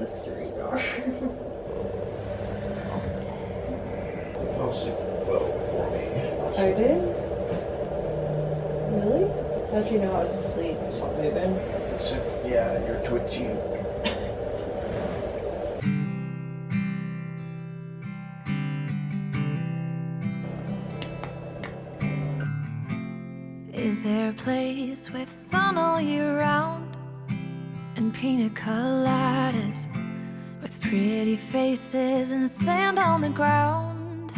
mystery jar. I fell asleep well before me. I did? Really? How'd you know I was asleep? I saw moving. Yeah, you're twitching. Is there a place with sun all year round and pina coladas with pretty faces and sand on the ground?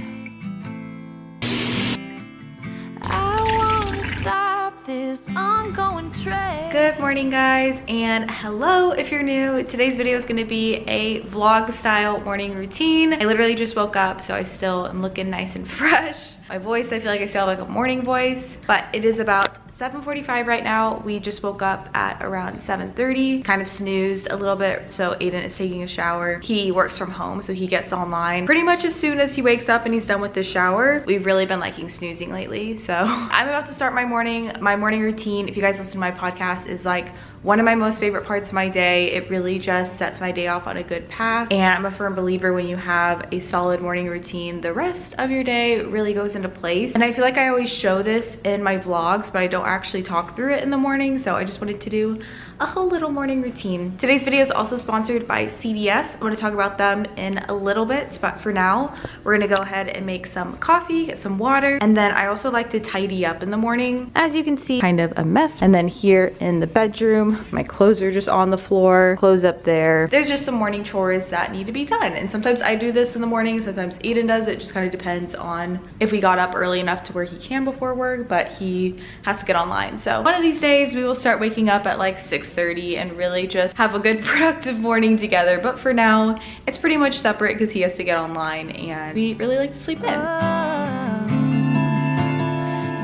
I wanna stop this ongoing trend. Good morning, guys, and hello if you're new. Today's video is going to be a vlog style morning routine. I literally just woke up, so I still am looking nice and fresh. My voice, I feel like I still have like a morning voice, but it is about 7:45 right now. We just woke up at around 7:30, kind of snoozed a little bit. So Aiden is taking a shower. He works from home, so he gets online pretty much as soon as he wakes up and he's done with the shower. We've really been liking snoozing lately. So I'm about to start my morning routine. If you guys listen to my podcast, is like one of my most favorite parts of my day. It really just sets my day off on a good path. And I'm a firm believer when you have a solid morning routine, the rest of your day really goes into place. And I feel like I always show this in my vlogs, but I don't actually talk through it in the morning. So I just wanted to do a whole little morning routine. Today's video is also sponsored by CVS. I'm gonna talk about them in a little bit, but for now, we're gonna go ahead and make some coffee, get some water, and then I also like to tidy up in the morning. As you can see, kind of a mess. And then here in the bedroom, my clothes are just on the floor, clothes up there. There's just some morning chores that need to be done. And sometimes I do this in the morning, sometimes Aiden does. It just kind of depends on if we got up early enough to where he can before work, but he has to get online. So one of these days we will start waking up at like 6:30 and really just have a good productive morning together. But for now, it's pretty much separate because he has to get online and we really like to sleep in.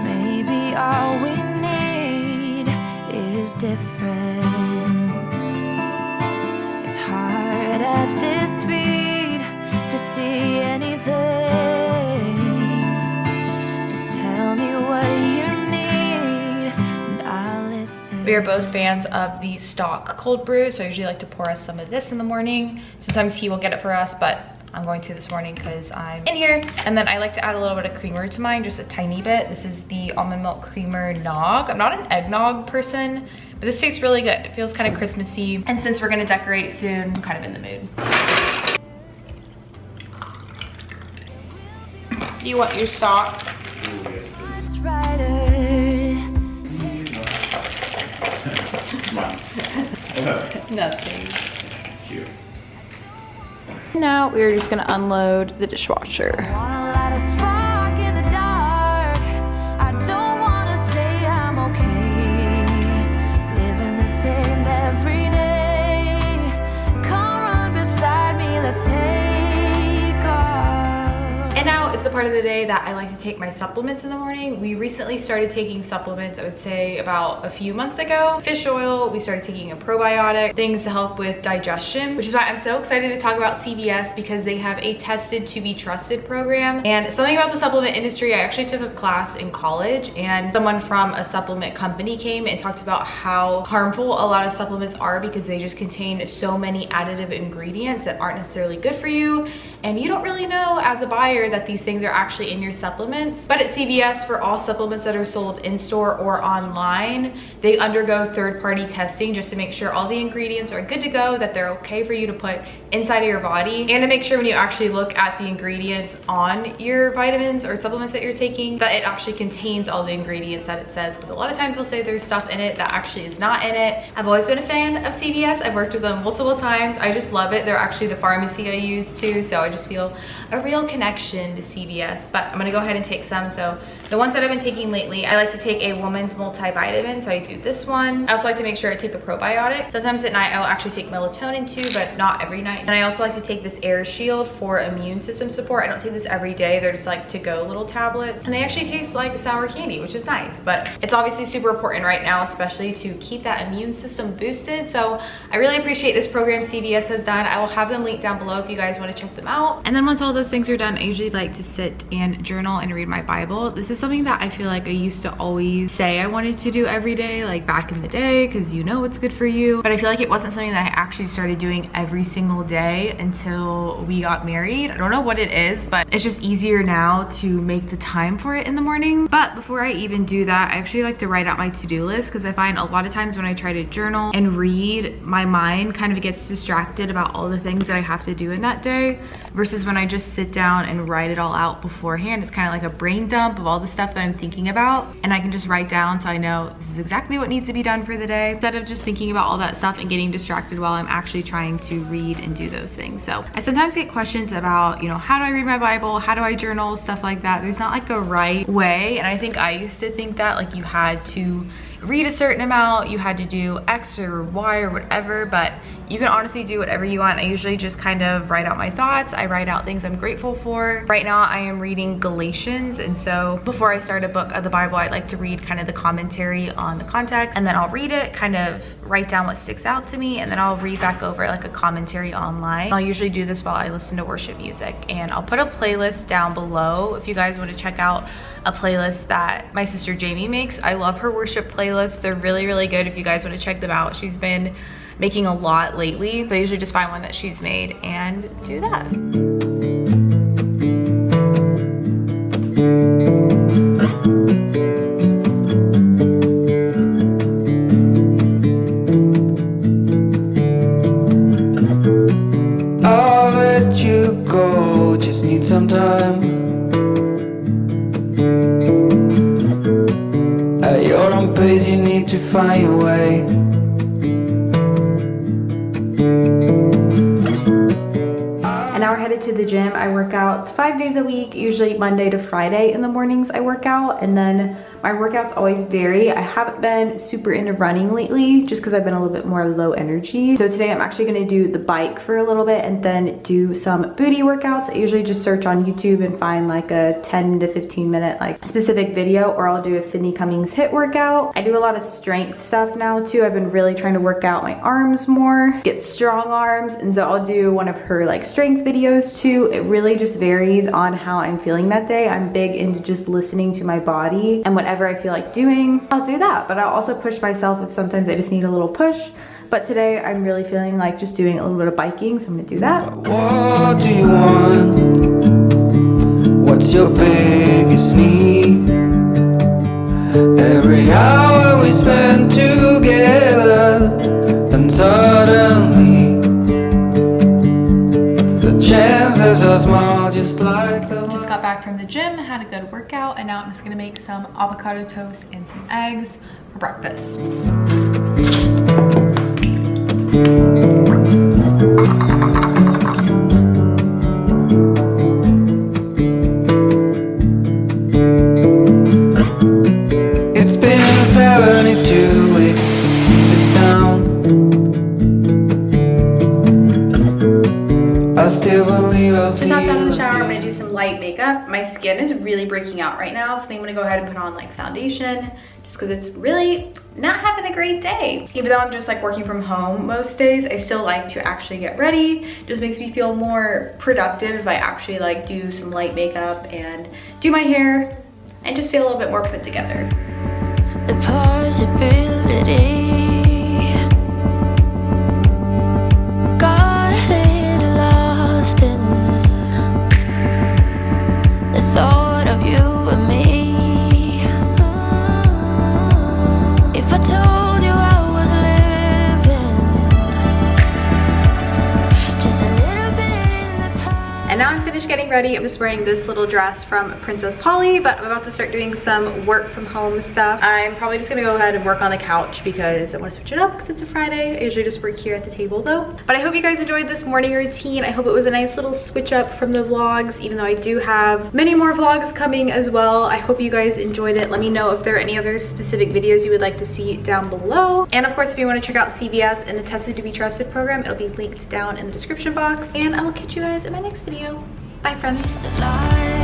Maybe all we need is difference. It's hard at this speed to see anything. Just tell me what you need and I'll listen. We are both fans of the stock cold brew, so I usually like to pour us some of this in the morning. Sometimes he will get it for us, but I'm going to this morning because I'm in here. And then I like to add a little bit of creamer to mine, just a tiny bit. This is the almond milk creamer nog. I'm not an eggnog person, but this tastes really good. It feels kind of Christmassy. And since we're gonna decorate soon, I'm kind of in the mood. You want your stock? Nothing. Cute. Now we're just gonna unload the dishwasher. And now it's the part of the day that I like to take my supplements in the morning. We recently started taking supplements, I would say about a few months ago. Fish oil, we started taking a probiotic, things to help with digestion, which is why I'm so excited to talk about CVS because they have a tested to be trusted program. And something about the supplement industry, I actually took a class in college and someone from a supplement company came and talked about how harmful a lot of supplements are because they just contain so many additive ingredients that aren't necessarily good for you. And you don't really know as a buyer that these things are actually in your supplements. But at CVS, for all supplements that are sold in store or online, they undergo third-party testing just to make sure all the ingredients are good to go, that they're okay for you to put inside of your body, and to make sure when you actually look at the ingredients on your vitamins or supplements that you're taking, that it actually contains all the ingredients that it says. Because a lot of times they'll say there's stuff in it that actually is not in it. I've always been a fan of CVS. I've worked with them multiple times. I just love it. They're actually the pharmacy I use too, so I just feel a real connection to CVS. But I'm gonna go ahead and take some. So the ones that I've been taking lately, I like to take a woman's multivitamin, so I do this one. I also like to make sure I take a probiotic. Sometimes at night I'll actually take melatonin too, but not every night. And I also like to take this Air Shield for immune system support. I don't take this every day. They're just like to-go little tablets, and they actually taste like sour candy, which is nice. But it's obviously super important right now, especially to keep that immune system boosted. So I really appreciate this program CVS has done. I will have them linked down below if you guys want to check them out. And then once all those things are done, I usually like to sit and journal and read my Bible. This is something that I feel like I used to always say I wanted to do every day, like back in the day, because you know what's good for you. But I feel like it wasn't something that I actually started doing every single day until we got married. I don't know what it is, but it's just easier now to make the time for it in the morning. But before I even do that, I actually like to write out my to-do list, because I find a lot of times when I try to journal and read, my mind kind of gets distracted about all the things that I have to do in that day, versus when I just sit down and write it all out beforehand. It's kind of like a brain dump of all the stuff that I'm thinking about, and I can just write down so I know this is exactly what needs to be done for the day, instead of just thinking about all that stuff and getting distracted while I'm actually trying to read and do those things. So I sometimes get questions about, you know, how do I read my Bible, how do I journal, stuff like that. There's not like a right way, and I think I used to think that like you had to read a certain amount, you had to do X or Y or whatever, but you can honestly do whatever you want. I usually just kind of write out my thoughts. I write out things I'm grateful for. Right now I am reading Galatians, and so before I start a book of the Bible, I like to read kind of the commentary on the context, and then I'll read it, kind of write down what sticks out to me, and then I'll read back over like a commentary online. I'll usually do this while I listen to worship music, and I'll put a playlist down below if you guys want to check out a playlist that my sister Jamie makes. I love her worship playlists. They're really, really good if you guys want to check them out. She's been making a lot lately, so I usually just find one that she's made and do that. I'll let you go, just need some time. At your own pace, you need to find your way. And now we're headed to the gym. I work out 5 days a week, usually Monday to Friday in the mornings I work out, and then my workouts always vary. I haven't been super into running lately just because I've been a little bit more low energy. So today I'm actually gonna do the bike for a little bit and then do some booty workouts. I usually just search on YouTube and find like a 10 to 15 minute like specific video, or I'll do a Sydney Cummings HIIT workout. I do a lot of strength stuff now too. I've been really trying to work out my arms more, get strong arms, and so I'll do one of her like strength videos too. It really just varies on how I'm feeling that day. I'm big into just listening to my body, and whatever I feel like doing, I'll do that. But I'll also push myself if sometimes I just need a little push. But today I'm really feeling like just doing a little bit of biking, so I'm gonna do that. What do you want? What's your biggest need? Every hour we spend together, then suddenly the chances are small, just like the Just got back from the gym, had a good workout, and now I'm just gonna make some avocado toast and some eggs for breakfast. It's been 72 weeks in this town. I still believe I'll see Just hopped out of the you shower. I'm again. gonna do some light makeup. My skin is really breaking out right now, so I think I'm gonna go ahead and put on like foundation, just because it's really not having a great day. Even though I'm just like working from home most days, I still like to actually get ready. It just makes me feel more productive if I actually like do some light makeup and do my hair and just feel a little bit more put together. The possibility got a little lost in the thought of you and me. If I told you I was living just a little bit in the past. And now I'm finished getting ready. I'm just wearing this little dress from Princess Polly, but I'm about to start doing some work from home stuff. I'm probably just gonna go ahead and work on the couch because I want to switch it up because it's a Friday. I usually just work here at the table though. But I hope you guys enjoyed this morning routine. I hope it was a nice little switch up from the vlogs, even though I do have many more vlogs coming as well. I hope you guys enjoyed it. Let me know if there are any other specific videos you would like to see down below. And of course, if you want to check out CVS and the Tested to Be Trusted program, it'll be linked down in the description box. And I will catch you guys in my next video. Bye, friends. The light